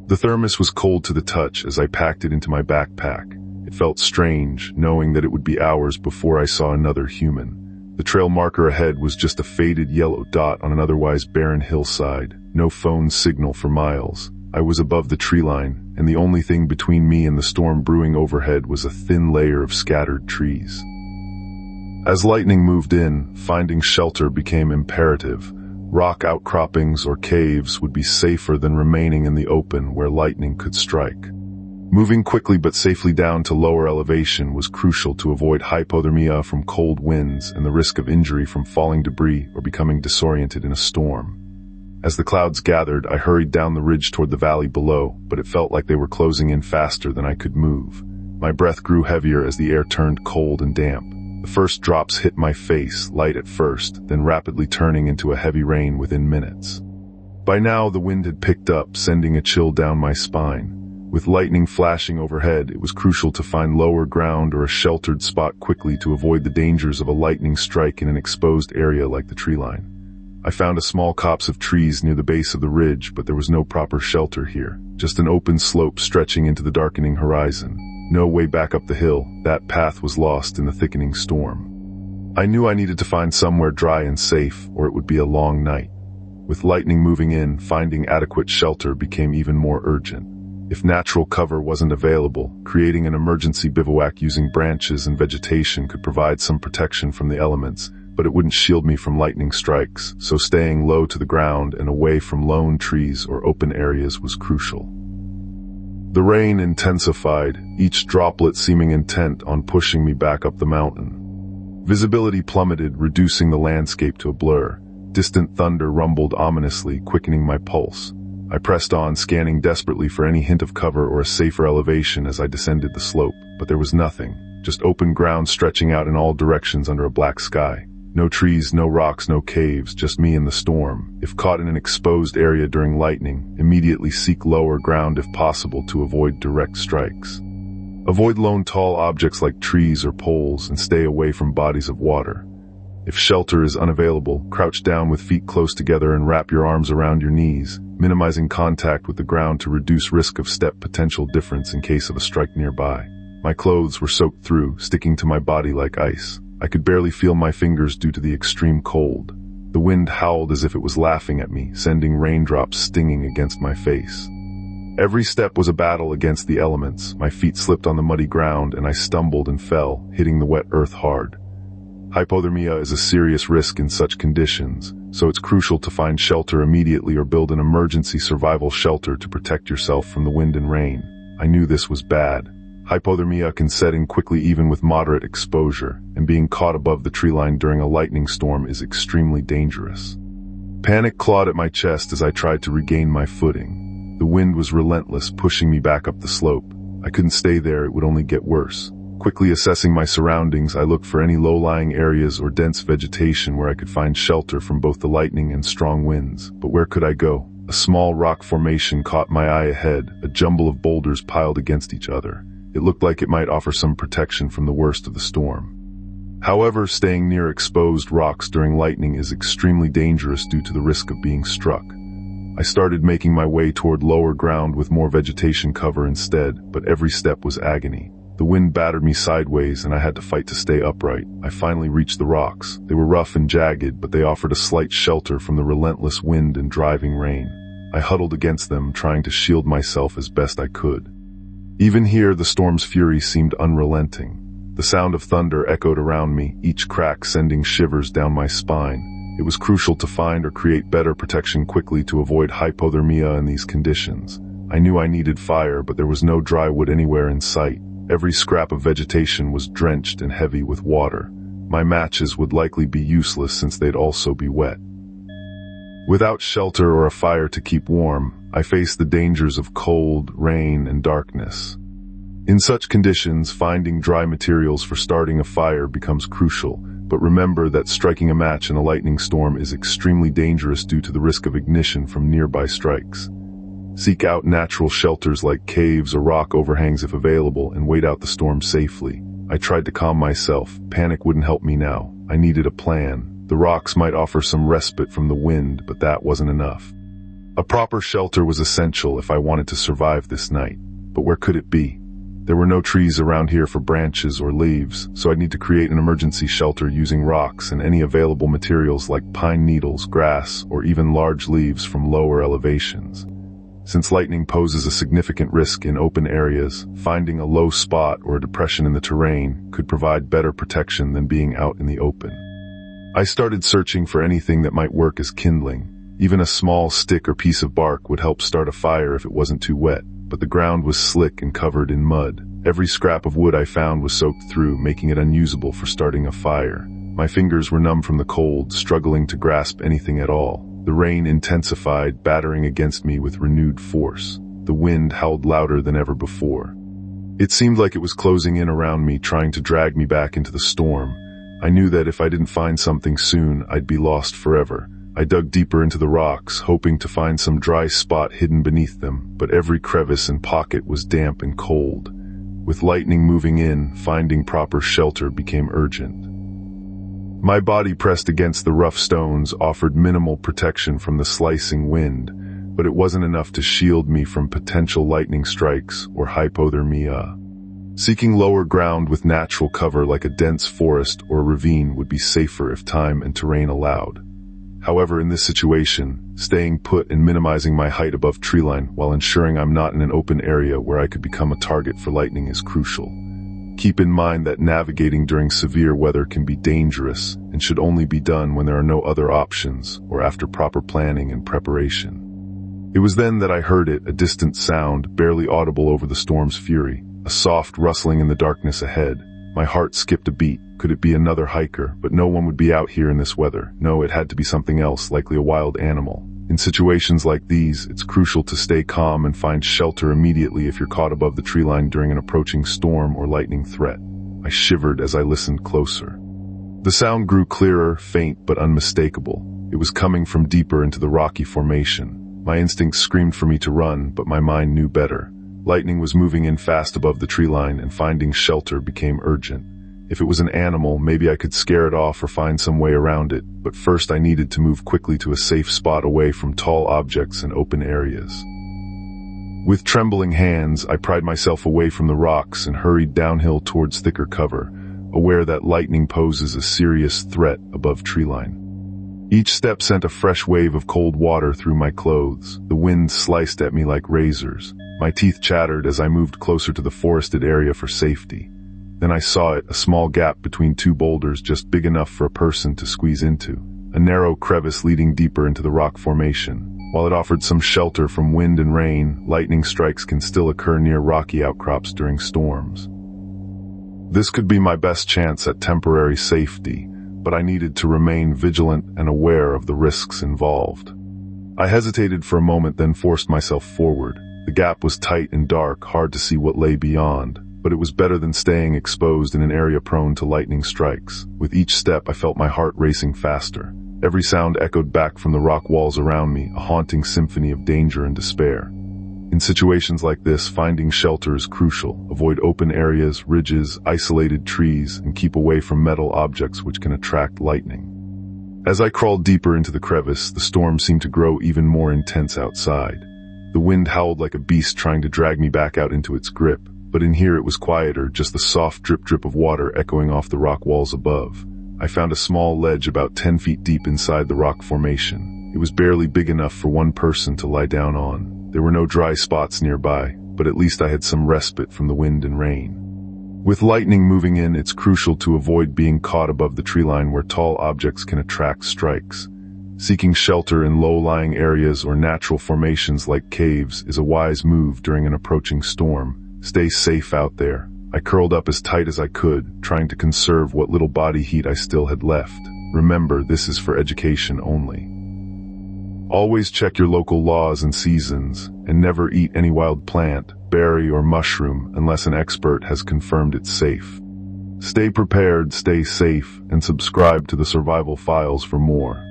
The thermos was cold to the touch as I packed it into my backpack. It felt strange, knowing that it would be hours before I saw another human. The trail marker ahead was just a faded yellow dot on an otherwise barren hillside. No phone signal for miles. I was above the tree line, and the only thing between me and the storm brewing overhead was a thin layer of scattered trees. As lightning moved in, finding shelter became imperative. Rock outcroppings or caves would be safer than remaining in the open where lightning could strike. Moving quickly but safely down to lower elevation was crucial to avoid hypothermia from cold winds and the risk of injury from falling debris or becoming disoriented in a storm. As the clouds gathered, I hurried down the ridge toward the valley below, but it felt like they were closing in faster than I could move. My breath grew heavier as the air turned cold and damp. The first drops hit my face, light at first, then rapidly turning into a heavy rain within minutes. By now, the wind had picked up, sending a chill down my spine. With lightning flashing overhead, it was crucial to find lower ground or a sheltered spot quickly to avoid the dangers of a lightning strike in an exposed area like the tree line. I found a small copse of trees near the base of the ridge, but there was no proper shelter here, just an open slope stretching into the darkening horizon. No way back up the hill. That path was lost in the thickening storm. I knew I needed to find somewhere dry and safe, or it would be a long night. With lightning moving in, finding adequate shelter became even more urgent. If natural cover wasn't available, creating an emergency bivouac using branches and vegetation could provide some protection from the elements, but it wouldn't shield me from lightning strikes, so staying low to the ground and away from lone trees or open areas was crucial. The rain intensified, each droplet seeming intent on pushing me back up the mountain. Visibility plummeted, reducing the landscape to a blur. Distant thunder rumbled ominously, quickening my pulse. I pressed on, scanning desperately for any hint of cover or a safer elevation as I descended the slope, but there was nothing, just open ground stretching out in all directions under a black sky. No trees, no rocks, no caves, just me and the storm. If caught in an exposed area during lightning, immediately seek lower ground if possible to avoid direct strikes. Avoid lone tall objects like trees or poles and stay away from bodies of water. If shelter is unavailable, crouch down with feet close together and wrap your arms around your knees, minimizing contact with the ground to reduce risk of step potential difference in case of a strike nearby. My clothes were soaked through, sticking to my body like ice. I could barely feel my fingers due to the extreme cold. The wind howled as if it was laughing at me, sending raindrops stinging against my face. Every step was a battle against the elements. My feet slipped on the muddy ground and I stumbled and fell, hitting the wet earth hard. Hypothermia is a serious risk in such conditions, so it's crucial to find shelter immediately or build an emergency survival shelter to protect yourself from the wind and rain. I knew this was bad. Hypothermia can set in quickly even with moderate exposure, and being caught above the tree line during a lightning storm is extremely dangerous. Panic clawed at my chest as I tried to regain my footing. The wind was relentless, pushing me back up the slope. I couldn't stay there, it would only get worse. Quickly assessing my surroundings, I looked for any low-lying areas or dense vegetation where I could find shelter from both the lightning and strong winds. But where could I go? A small rock formation caught my eye ahead, a jumble of boulders piled against each other. It looked like it might offer some protection from the worst of the storm. However, staying near exposed rocks during lightning is extremely dangerous due to the risk of being struck. I started making my way toward lower ground with more vegetation cover instead, but every step was agony. The wind battered me sideways and I had to fight to stay upright. I finally reached the rocks. They were rough and jagged, but they offered a slight shelter from the relentless wind and driving rain. I huddled against them, trying to shield myself as best I could. Even here, the storm's fury seemed unrelenting. The sound of thunder echoed around me, each crack sending shivers down my spine. It was crucial to find or create better protection quickly to avoid hypothermia in these conditions. I knew I needed fire, but there was no dry wood anywhere in sight. Every scrap of vegetation was drenched and heavy with water. My matches would likely be useless since they'd also be wet. Without shelter or a fire to keep warm, I faced the dangers of cold, rain, and darkness. In such conditions, finding dry materials for starting a fire becomes crucial, but remember that striking a match in a lightning storm is extremely dangerous due to the risk of ignition from nearby strikes. Seek out natural shelters like caves or rock overhangs if available and wait out the storm safely. I tried to calm myself. Panic wouldn't help me now. I needed a plan. The rocks might offer some respite from the wind, but that wasn't enough. A proper shelter was essential if I wanted to survive this night. But where could it be? There were no trees around here for branches or leaves, so I'd need to create an emergency shelter using rocks and any available materials like pine needles, grass, or even large leaves from lower elevations. Since lightning poses a significant risk in open areas, finding a low spot or a depression in the terrain could provide better protection than being out in the open. I started searching for anything that might work as kindling. Even a small stick or piece of bark would help start a fire if it wasn't too wet, but the ground was slick and covered in mud. Every scrap of wood I found was soaked through, making it unusable for starting a fire. My fingers were numb from the cold, struggling to grasp anything at all. The rain intensified, battering against me with renewed force. The wind howled louder than ever before. It seemed like it was closing in around me, trying to drag me back into the storm. I knew that if I didn't find something soon, I'd be lost forever. I dug deeper into the rocks, hoping to find some dry spot hidden beneath them, but every crevice and pocket was damp and cold. With lightning moving in, finding proper shelter became urgent. My body pressed against the rough stones offered minimal protection from the slicing wind, but it wasn't enough to shield me from potential lightning strikes or hypothermia. Seeking lower ground with natural cover like a dense forest or a ravine would be safer if time and terrain allowed. However, in this situation, staying put and minimizing my height above treeline while ensuring I'm not in an open area where I could become a target for lightning is crucial. Keep in mind that navigating during severe weather can be dangerous and should only be done when there are no other options or after proper planning and preparation. It was then that I heard it, a distant sound, barely audible over the storm's fury, a soft rustling in the darkness ahead. My heart skipped a beat. Could it be another hiker? But no one would be out here in this weather. No, it had to be something else, likely a wild animal. In situations like these, it's crucial to stay calm and find shelter immediately if you're caught above the tree line during an approaching storm or lightning threat. I shivered as I listened closer. The sound grew clearer, faint but unmistakable. It was coming from deeper into the rocky formation. My instincts screamed for me to run, but my mind knew better. Lightning was moving in fast above the tree line, and finding shelter became urgent. If it was an animal, maybe I could scare it off or find some way around it, but first I needed to move quickly to a safe spot away from tall objects and open areas. With trembling hands, I pried myself away from the rocks and hurried downhill towards thicker cover, aware that lightning poses a serious threat above treeline. Each step sent a fresh wave of cold water through my clothes. The wind sliced at me like razors. My teeth chattered as I moved closer to the forested area for safety. Then I saw it, a small gap between two boulders just big enough for a person to squeeze into. A narrow crevice leading deeper into the rock formation. While it offered some shelter from wind and rain, lightning strikes can still occur near rocky outcrops during storms. This could be my best chance at temporary safety, but I needed to remain vigilant and aware of the risks involved. I hesitated for a moment, then forced myself forward. The gap was tight and dark, hard to see what lay beyond, but it was better than staying exposed in an area prone to lightning strikes. With each step, I felt my heart racing faster. Every sound echoed back from the rock walls around me, a haunting symphony of danger and despair. In situations like this, finding shelter is crucial. Avoid open areas, ridges, isolated trees, and keep away from metal objects which can attract lightning. As I crawled deeper into the crevice, the storm seemed to grow even more intense outside. The wind howled like a beast trying to drag me back out into its grip, but in here it was quieter, just the soft drip-drip of water echoing off the rock walls above. I found a small ledge about 10 feet deep inside the rock formation. It was barely big enough for one person to lie down on. There were no dry spots nearby, but at least I had some respite from the wind and rain. With lightning moving in, it's crucial to avoid being caught above the tree line where tall objects can attract strikes. Seeking shelter in low-lying areas or natural formations like caves is a wise move during an approaching storm. Stay safe out there. I curled up as tight as I could, trying to conserve what little body heat I still had left. Remember, this is for education only. Always check your local laws and seasons, and never eat any wild plant, berry, or mushroom unless an expert has confirmed it's safe. Stay prepared, stay safe, and subscribe to the Survival Files for more.